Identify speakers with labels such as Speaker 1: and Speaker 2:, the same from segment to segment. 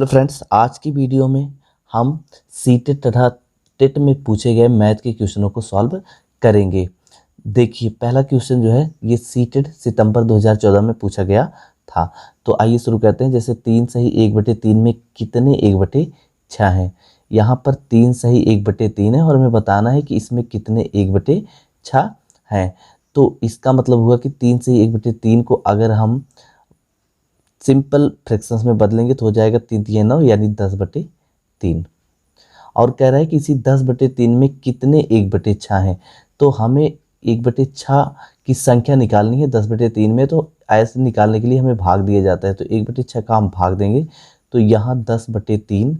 Speaker 1: Hello friends, आज की video में हम सीटेट तथा टेट में पूछे गए मैथ के क्वेश्चनों को सॉल्व करेंगे। देखिए, पहला क्वेश्चन जो है ये सीटेट सितंबर 2014 में पूछा गया था। तो आइए शुरू करते हैं। जैसे 3 सही 1/3 में कितने 1/6 हैं। यहाँ पर 3 सही 1/3 है और हमें बताना है कि इसमें कितने 1/6 हैं। तो इसका मतलब हुआ कि 3 सही 1/3 को अगर हम सिंपल फ्रैक्शंस में बदलेंगे तो हो जाएगा 3 3 9 यानी 10/3। और कह रहा है कि इसी 10/3 में कितने 1/6 हैं। तो हमें 1/6 की संख्या निकालनी है 10/3 में। तो ऐसे निकालने के लिए हमें भाग दिया जाता है। तो 1/6 का हम भाग देंगे तो यहाँ 10/3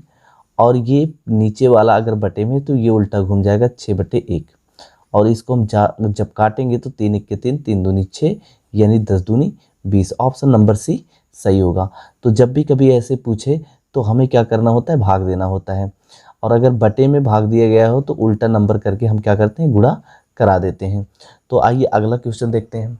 Speaker 1: और ये नीचे वाला अगर बटे में तो ये उल्टा घूम जाएगा 6/1। और इसको हम जब काटेंगे तो 3 1 के 3 3 दूनी 6 यानी 10 दूनी 20। ऑप्शन नंबर सी सही होगा। तो जब भी कभी ऐसे पूछे तो हमें क्या करना होता है, भाग देना होता है। और अगर बटे में भाग दिया गया हो तो उल्टा नंबर करके हम क्या करते हैं, गुणा करा देते हैं। तो आइए अगला क्वेश्चन देखते हैं।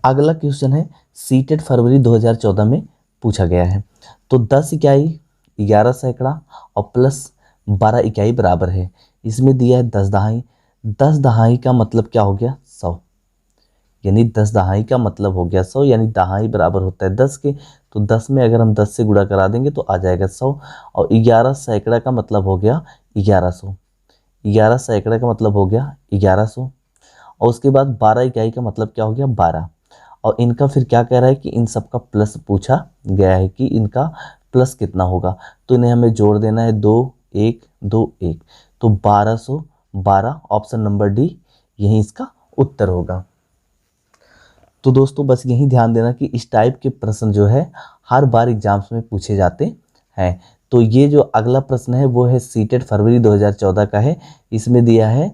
Speaker 1: अगला क्वेश्चन है सीटेट फरवरी 2014 में पूछा गया है। तो 10 इकाई 11 सैकड़ा और प्लस 12 इकाई बराबर है। इसमें दिया है 10 दहाई। 10 दहाई का मतलब क्या हो गया, 100। यानी 10 दहाई का मतलब हो गया 100, यानी दहाई बराबर होता है 10 के। तो 10 में अगर हम 10 से गुणा करा देंगे तो आ जाएगा 100। और 11 सैकड़ा का मतलब हो गया 1100। 11 सैकड़ा का मतलब हो गया 1100। और उसके बाद 12 इकाई का मतलब क्या हो गया, 12। और इनका फिर क्या कह रहा है कि इन सब का प्लस पूछा गया है कि इनका प्लस कितना होगा। तो इन्हें हमें जोड़ देना है 2 1 2 1। तो 1212, ऑप्शन नंबर डी यही इसका उत्तर होगा। तो दोस्तों बस यही ध्यान देना कि इस टाइप के प्रश्न जो है हर बार एग्जाम्स में पूछे जाते हैं। तो ये जो अगला प्रश्न है वो है सीटेट फरवरी 2014 का है। इसमें दिया है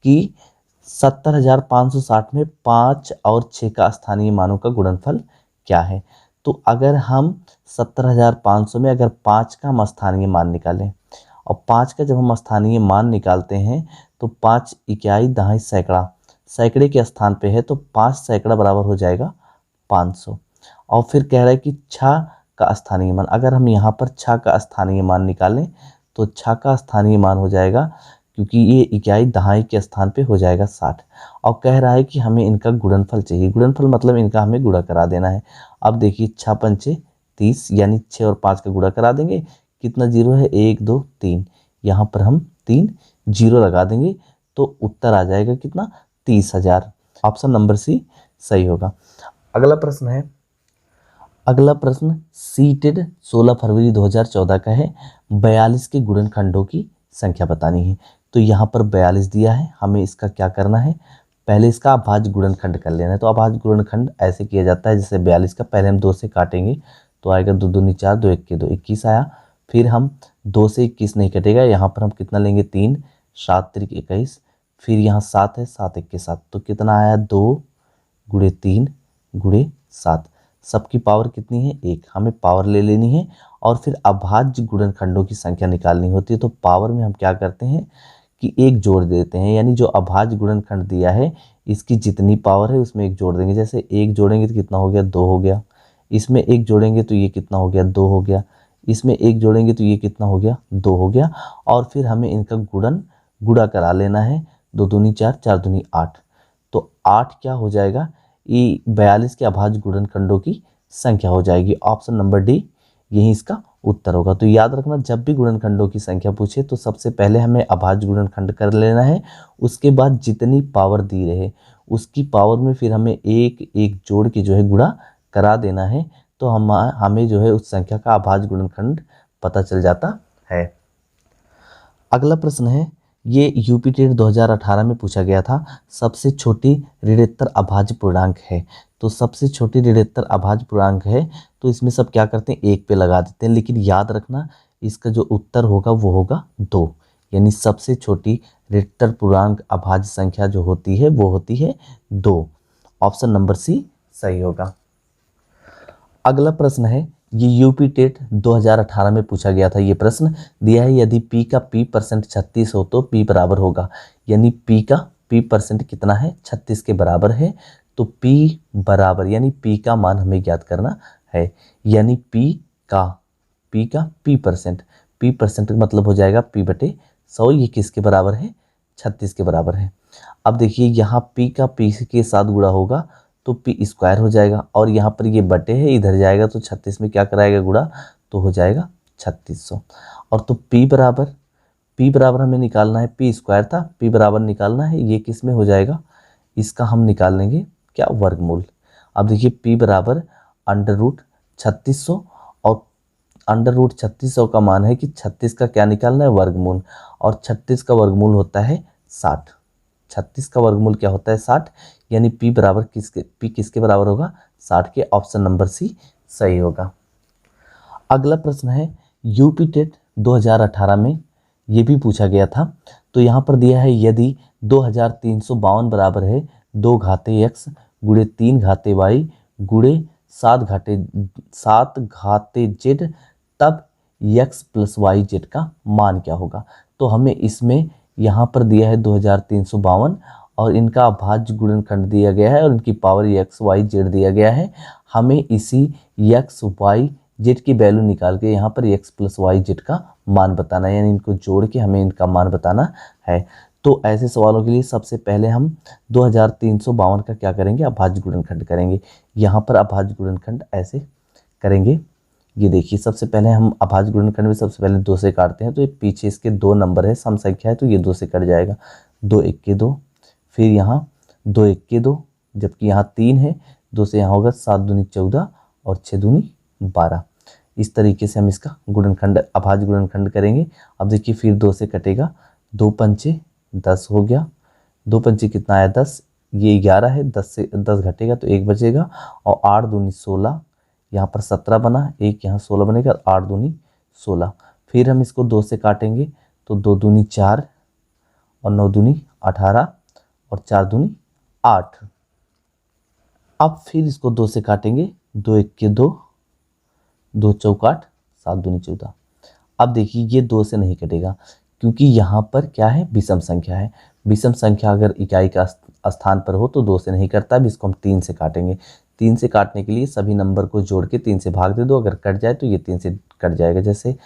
Speaker 1: कि 70,560 में 5 और 6 का स्थानीय मानों का गुणनफल क्या है। तो अगर हम 70,500 में अगर 5 का हम स्थानीय मान निकालें और 5 का जब हम स्थानीय मान निकालते हैं तो 5 इकाई दहाई सैकड़ा, सैकड़े के स्थान पे है तो 5 सैकड़ा बराबर हो जाएगा 500। और फिर कह रहा है कि 6 का स्थानीय मान, अगर हम यहाँ पर 6 का स्थानीय मान निकालें तो 6 का स्थानीय मान हो जाएगा, क्योंकि ये इकाई दहाई के स्थान पे हो जाएगा 60। और कह रहा है कि हमें इनका गुणनफल चाहिए। गुणनफल मतलब इनका हमें गुणा करा देना है। अब देखिए 6 पंचे 30 यानी 6 और 5 का गुणा करा देंगे। कितना जीरो है, 1 2 3। यहाँ पर हम 3 जीरो लगा देंगे तो उत्तर आ जाएगा कितना, 30,000। ऑप्शन नंबर सी सही होगा। अगला प्रश्न है, अगला प्रश्न सीटेड 16 फरवरी 2014 का है। 42 के गुणनखंडों की संख्या बतानी है। तो यहाँ पर 42 दिया है, हमें इसका क्या करना है, पहले इसका अभाज्य गुणनखंड कर लेना है। तो अभाज्य गुणनखंड ऐसे किया जाता है जैसे 42 का पहले हम 2 से काटेंगे तो आएगा 2 दूनी 4 2 1 के 2 21 आया। फिर हम 2 से 21 नहीं कटेगा, यहाँ पर हम कितना लेंगे 3 7 3 21। फिर यहाँ 7 है, 7 1 के 7 तो कितना आया 2 गुणे 3 गुणे 7। सबकी पावर कितनी है, 1। हमें पावर ले लेनी है और फिर अभाज्य गुणनखंडों की संख्या निकालनी होती है। तो पावर में हम क्या करते हैं कि 1 जोड़ देते हैं, यानी जो अभाज्य गुणनखंड दिया है इसकी जितनी पावर है उसमें 1 जोड़ देंगे। जैसे 1 जोड़ेंगे तो कितना हो गया, 2 हो गया। इसमें 1 जोड़ेंगे तो ये कितना हो गया, 2 हो गया। इसमें 1 जोड़ेंगे तो ये कितना हो गया, 2 हो गया। और फिर हमें इनका गुणा करा लेना है। 2 दूनी 4 4 दूनी 8। तो 8 क्या हो जाएगा, ये 42 के अभाज्य गुणनखंडों की संख्या हो जाएगी। ऑप्शन नंबर डी यही इसका उत्तर होगा। तो याद रखना, जब भी गुणनखंडों की संख्या पूछे तो सबसे पहले हमें अभाज्य गुणनखंड कर लेना है। उसके बाद जितनी पावर दी रहे उसकी पावर में फिर हमें 1 1 जोड़ के जो है गुणा करा देना है। तो हमें जो है उस संख्या का अभाज्य गुणनखंड पता चल जाता है। अगला प्रश्न है, ये यूपी टेट 2018 में पूछा गया था। सबसे छोटी ऋणोत्तर अभाज्य पूर्णांक है। तो सबसे छोटी ऋणोत्तर अभाज्य पूर्णांक है तो इसमें सब क्या करते हैं, 1 पे लगा देते हैं। लेकिन याद रखना इसका जो उत्तर होगा वो होगा 2। यानी सबसे छोटी ऋणोत्तर पूर्णांक अभाज्य संख्या जो होती है वो होती है 2। ऑप्शन नंबर सी सही होगा। अगला प्रश्न है, ये यूपी टेट 2018 में पूछा गया था। ये प्रश्न दिया है, यदि p का p% 36 हो तो p बराबर होगा। यानी p का p% कितना है, 36 के बराबर है। तो p बराबर यानी p का मान हमें ज्ञात करना है। यानी p का पी का p%, p% का मतलब हो जाएगा p/100, ये किसके बराबर है, 36 के बराबर है। अब देखिए यहाँ p का p के साथ गुणा होगा तो p² हो जाएगा, और यहाँ पर ये बटे है, इधर जाएगा तो 36 में क्या कराएगा गुणा, तो हो जाएगा 3600। और तो p बराबर हमें निकालना है, p² था, p बराबर निकालना है, ये किस में हो जाएगा, इसका हम निकाल लेंगे क्या, वर्गमूल। अब देखिए p बराबर √3600, और √3600 का मान है कि 36 का क्या निकालना है, वर्गमूल, और 36 का वर्गमूल होता है 60। 36 का वर्गमूल क्या होता है, 60, यानी p बराबर किसके बराबर होगा, 60 के। ऑप्शन नंबर सी सही होगा। अगला प्रश्न है यूपी टेट 2018 में ये भी पूछा गया था। तो यहाँ पर दिया है यदि 2352 बराबर है 2 घाते x गुणे 3 घाते y गुणे 7 घाते z, तब x प्लस वाई जेड का मान क्या होगा। तो हमें इसमें यहाँ पर दिया है 2352 और इनका अभाज्य गुणनखंड दिया गया है और इनकी पावर x y z दिया गया है। हमें इसी x y z की वैल्यू निकाल के यहाँ पर x प्लस वाई जेड का मान बताना है, यानी इनको जोड़ के हमें इनका मान बताना है। तो ऐसे सवालों के लिए सबसे पहले हम 2352 का क्या करेंगे, अभाज्य गुणनखंड करेंगे। यहाँ पर अभाज्य गुणनखंड ऐसे करेंगे, ये देखिए सबसे पहले हम अभाज्य गुणनखंड में सबसे पहले 2 से काटते हैं, तो ये पीछे इसके 2 नंबर है, सम संख्या है, तो ये 2 से कट जाएगा, 2 1 के 2, फिर यहाँ 2 1 के 2, जबकि यहाँ 3 है, 2 से यहाँ होगा 7 दूनी 14 और 6 दूनी 12। इस तरीके से हम इसका गुणनखंड अभाज्य गुणनखंड करेंगे। अब देखिए फिर 2 से कटेगा, 2 पंचे 10 हो गया, 2 पंचे कितना आया 10, ये 11 है, 10 से 10 घटेगा तो 1 बचेगा, और 8 दूनी 16, यहाँ पर 17 बना, एक यहाँ 16 बनेगा, 8 दूनी 16। फिर हम इसको 2 से काटेंगे तो 2 दूनी 4 और 9 दूनी 18 और 4 दूनी 8। अब फिर इसको 2 से काटेंगे, 2 1 के 2, 2 चौकाट 7 दूनी 14। अब देखिए ये 2 से नहीं कटेगा क्योंकि यहाँ पर क्या है, विषम संख्या है। विषम संख्या अगर इकाई का स्थान पर हो तो 2 से नहीं करता। अब इसको हम 3 से काटेंगे। 3 से काटने के लिए सभी नंबर को जोड़ के 3 से भाग दे दो, अगर कट जाए तो ये 3 से कट जाएगा। जैसे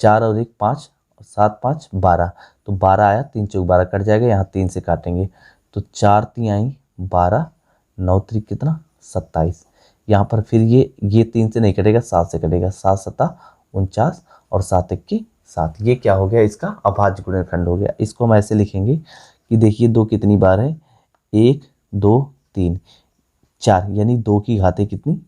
Speaker 1: 4 और 1 5 और 7 5 12, तो 12 आया, 3 चौक 12 कट जाएगा। यहाँ 3 से काटेंगे तो 4 3 आई 12, 9 3 कितना 27। यहाँ पर फिर ये 3 से नहीं कटेगा, 7 से कटेगा, 7 7 49 और 7 1 के 7। ये क्या हो गया, इसका अभाज्य गुणनखंड हो गया। इसको हम ऐसे लिखेंगे कि देखिए 2 कितनी बार है, 1 2 3 4, यानी 2 की घातें कितनी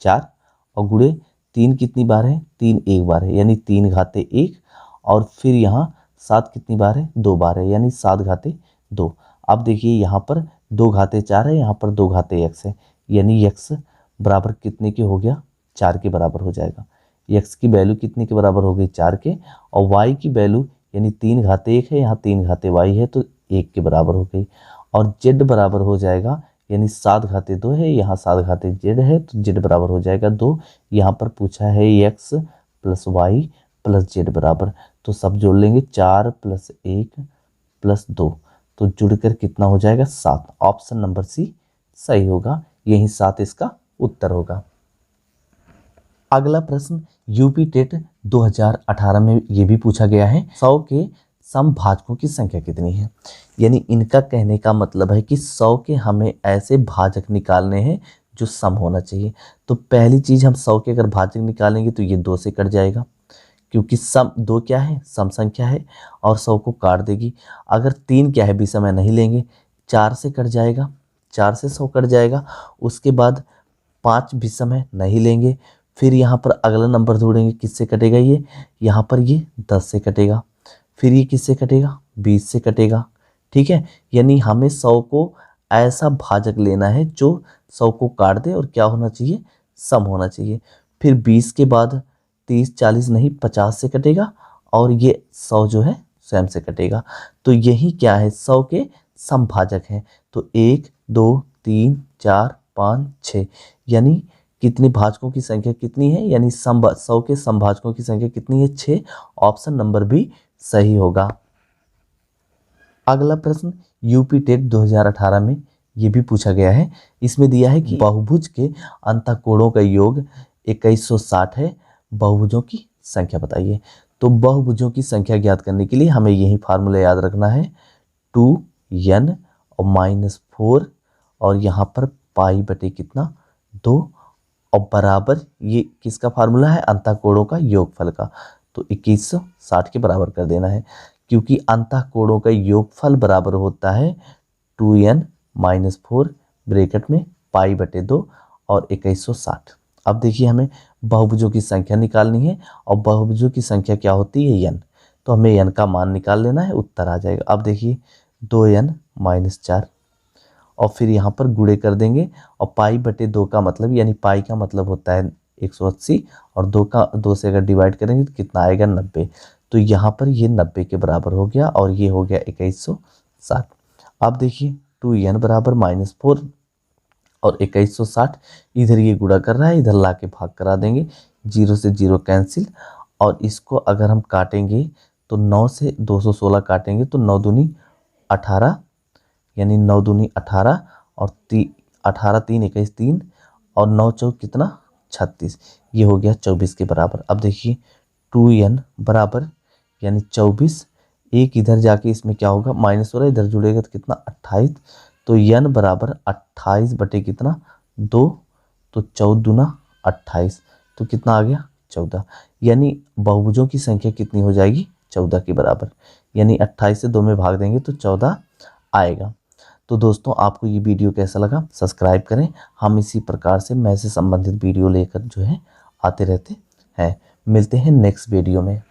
Speaker 1: 4, और गुणे 3 कितनी बार है, 3 एक बार है, यानी 3 घातें 1, और फिर यहाँ 7 कितनी बार है, 2 बार है, यानी 7 घातें 2। अब देखिए यहाँ पर 2 घातें 4 है, यहाँ पर 2 घातें x है, यानी x बराबर कितने के हो गया, 4 के बराबर हो जाएगा। x की वैल्यू कितने के बराबर हो गई, 4 के, और y की वैल्यू यानी 3 घातें 1 है, यहाँ 3 घातें y है तो 1 के बराबर हो गई। और z बराबर हो जाएगा, यानी 7 घातें 2 है, यहाँ 7 घातें z है तो z बराबर हो जाएगा 2। यहाँ पर पूछा है x plus y plus z बराबर, तो सब जोड़ लेंगे, 4 + 1 + 2, तो जुड़कर कितना हो जाएगा 7। ऑप्शन नंबर सी सही होगा, यही 7 इसका उत्तर होगा। अगला प्रश्न यूपी टेट 2018 में ये भी पूछा गया है, 100 के समभाजकों की संख्या कितनी है। यानी इनका कहने का मतलब है कि 100 के हमें ऐसे भाजक निकालने हैं जो सम होना चाहिए। तो पहली चीज हम 100 के अगर भाजक निकालेंगे तो ये 2 से कट जाएगा, क्योंकि सम 2 क्या है, सम संख्या है, और 100 को काट देगी। अगर 3 क्या है, विषम है, नहीं लेंगे, 4 से कट जाएगा, 4 से 100 कट जाएगा। उसके बाद 5 विषम है, नहीं लेंगे। फिर यहाँ पर अगला नंबर जोड़ेंगे, किससे कटेगा ये, यहाँ पर ये 10 से कटेगा। फिर ये किससे कटेगा, 20 से कटेगा। ठीक है, यानी हमें 100 को ऐसा भाजक लेना है जो 100 को काट दे और क्या होना चाहिए, सम होना चाहिए। फिर 20 के बाद 30 40 नहीं 50 से कटेगा, और ये 100 जो है स्वयं से कटेगा। तो यही क्या है, 100 के समभाजक हैं। तो 1 2 3 4 5 6, यानी कितने भाजकों की संख्या कितनी है, यानी 100 के समभाजकों की संख्या कितनी है, 6। ऑप्शन नंबर बी सही होगा। अगला प्रश्न यूपी टेट 2018 में ये भी पूछा गया है। इसमें दिया है कि बहुभुज के अंतःकोणों का योग 2160 है, बहुभुजों की संख्या बताइए। तो बहुभुजों की संख्या ज्ञात करने के लिए हमें यही फार्मूला याद रखना है, 2n और -4 और यहाँ पर पाई बटे कितना 2 और बराबर, ये किसका फार्मूला है, अंतःकोणों का योगफल का। तो 2160 के बराबर कर देना है, क्योंकि अंतःकोणों का योगफल बराबर होता है 2n - 4 ब्रैकेट में पाई बटे 2 और 2160। अब देखिए हमें बहुभुजों की संख्या निकालनी है और बहुभुजों की संख्या क्या होती है, n। तो हमें n का मान निकाल लेना है, उत्तर आ जाएगा। अब देखिए 2n - 4 और फिर यहाँ पर गुणे कर देंगे और पाई बटे 2 का मतलब, यानी पाई का मतलब होता है 180 और 2 से अगर डिवाइड करेंगे तो कितना आएगा 90। तो यहाँ पर ये 90 के बराबर हो गया और ये हो गया 2160। अब देखिए 2n बराबर -4 और 2160, इधर ये गुणा कर रहा है, इधर ला के भाग करा देंगे, 0 से 0 कैंसिल। और इसको अगर हम काटेंगे तो 9 से 216 काटेंगे तो 9 दूनी 18, यानी 9 दूनी 18 और 18 3 21 3 और 9 चौक कितना 36, ये हो गया 24 के बराबर। अब देखिए 2n बराबर यानी 24, एक इधर जाके इसमें क्या होगा माइनस हो रहा है, इधर जुड़ेगा तो कितना 28, तो n बराबर 28 बटे कितना 2, तो 14 दूना 28, तो कितना आ गया 14। यानी बहुभुजों की संख्या कितनी हो जाएगी 14 के बराबर, यानी 28 से 2 में भाग देंगे तो 14 आएगा। तो दोस्तों आपको ये वीडियो कैसा लगा, सब्सक्राइब करें। हम इसी प्रकार से मैथ से संबंधित वीडियो लेकर जो है आते रहते हैं। मिलते हैं नेक्स्ट वीडियो में।